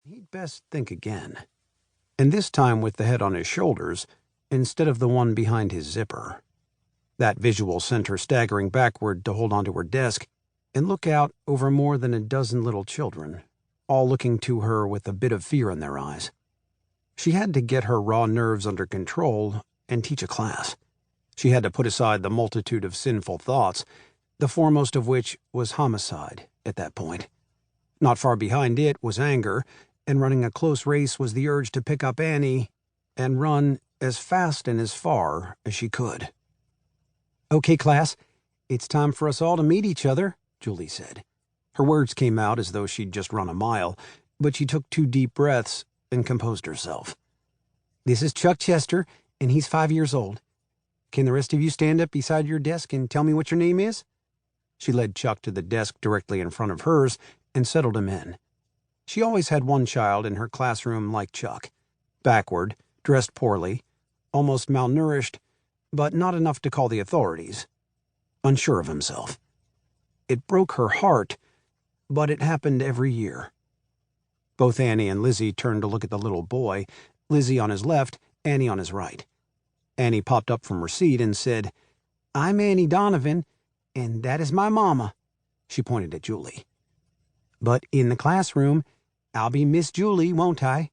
He'd best think again. And this time with the head on his shoulders instead of the one behind his zipper. That visual sent her staggering backward to hold onto her desk and look out over more than a dozen little children, all looking to her with a bit of fear in their eyes. She had to get her raw nerves under control and teach a class. She had to put aside the multitude of sinful thoughts, the foremost of which was homicide at that point. Not far behind it was anger, and running a close race was the urge to pick up Annie and run as fast and as far as she could. "Okay, class, it's time for us all to meet each other," Julie said. Her words came out as though she'd just run a mile, but she took 2 deep breaths and composed herself. "This is Chuck Chester, and he's 5 years old. Can the rest of you stand up beside your desk and tell me what your name is?" She led Chuck to the desk directly in front of hers and settled him in. She always had one child in her classroom like Chuck, backward, dressed poorly, almost malnourished, but not enough to call the authorities, unsure of himself. It broke her heart, but it happened every year. Both Annie and Lizzie turned to look at the little boy, Lizzie on his left, Annie on his right. Annie popped up from her seat and said, "I'm Annie Donovan, and that is my mama." She pointed at Julie. "But in the classroom, I'll be Miss Julie, won't I?"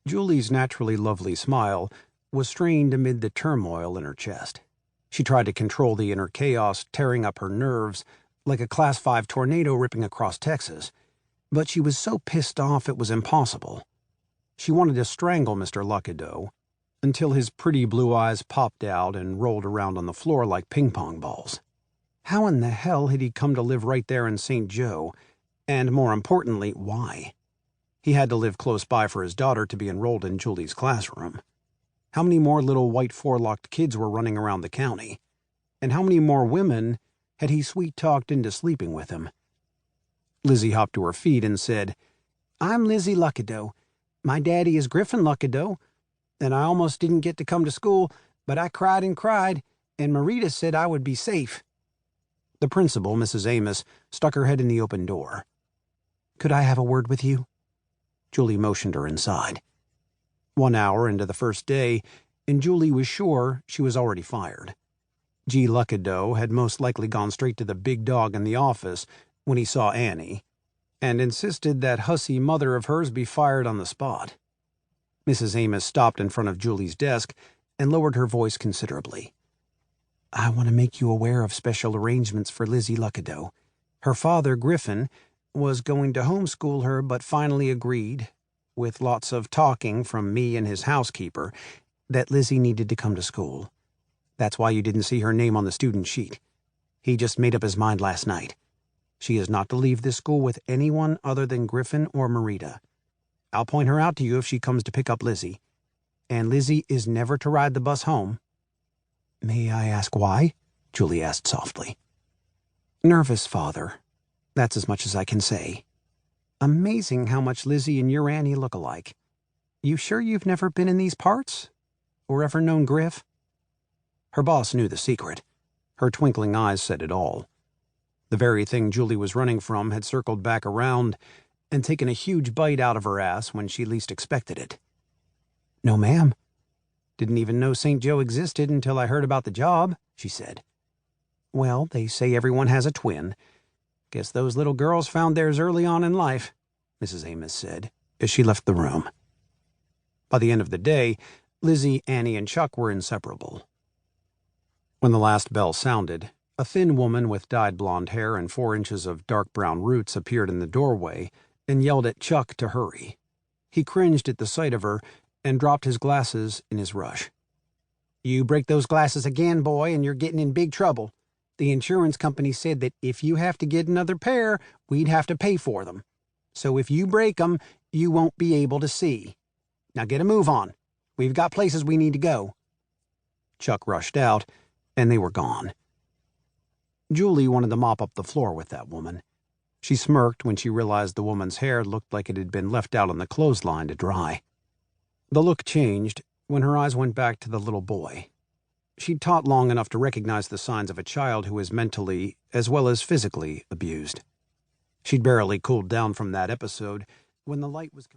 Julie's naturally lovely smile was strained amid the turmoil in her chest. She tried to control the inner chaos tearing up her nerves like a Class 5 tornado ripping across Texas, but she was so pissed off it was impossible. She wanted to strangle Mr. Luckadeau until his pretty blue eyes popped out and rolled around on the floor like ping-pong balls. How in the hell had he come to live right there in St. Joe, and more importantly, why? He had to live close by for his daughter to be enrolled in Julie's classroom. How many more little white four-locked kids were running around the county? And how many more women had he sweet-talked into sleeping with him? Lizzie hopped to her feet and said, "I'm Lizzie Luckadeau. My daddy is Griffin Luckadeau, and I almost didn't get to come to school, but I cried and cried, and Marita said I would be safe." The principal, Mrs. Amos, stuck her head in the open door. "Could I have a word with you?" Julie motioned her inside. 1 hour into the first day, and Julie was sure she was already fired. G. Luckadeau had most likely gone straight to the big dog in the office when he saw Annie, and insisted that hussy mother of hers be fired on the spot. Mrs. Amos stopped in front of Julie's desk and lowered her voice considerably. "I want to make you aware of special arrangements for Lizzie Luckadeau. Her father, Griffin, was going to homeschool her but finally agreed, with lots of talking from me and his housekeeper, that Lizzie needed to come to school. That's why you didn't see her name on the student sheet. He just made up his mind last night. She is not to leave this school with anyone other than Griffin or Marita. I'll point her out to you if she comes to pick up Lizzie. And Lizzie is never to ride the bus home." "May I ask why?" Julie asked softly. "Nervous, father. That's as much as I can say. Amazing how much Lizzie and your Annie look alike. You sure you've never been in these parts? Or ever known Griff?" Her boss knew the secret. Her twinkling eyes said it all. The very thing Julie was running from had circled back around and taken a huge bite out of her ass when she least expected it. "No, ma'am. Didn't even know St. Joe existed until I heard about the job," she said. "Well, they say everyone has a twin. Guess those little girls found theirs early on in life," Mrs. Amos said, as she left the room. By the end of the day, Lizzie, Annie, and Chuck were inseparable. When the last bell sounded, a thin woman with dyed blonde hair and 4 inches of dark brown roots appeared in the doorway and yelled at Chuck to hurry. He cringed at the sight of her and dropped his glasses in his rush. "You break those glasses again, boy, and you're getting in big trouble. The insurance company said that if you have to get another pair, we'd have to pay for them. So if you break them, you won't be able to see. Now get a move on. We've got places we need to go." Chuck rushed out, and they were gone. Julie wanted to mop up the floor with that woman. She smirked when she realized the woman's hair looked like it had been left out on the clothesline to dry. The look changed when her eyes went back to the little boy. She'd taught long enough to recognize the signs of a child who is mentally, as well as physically, abused. She'd barely cooled down from that episode when the light was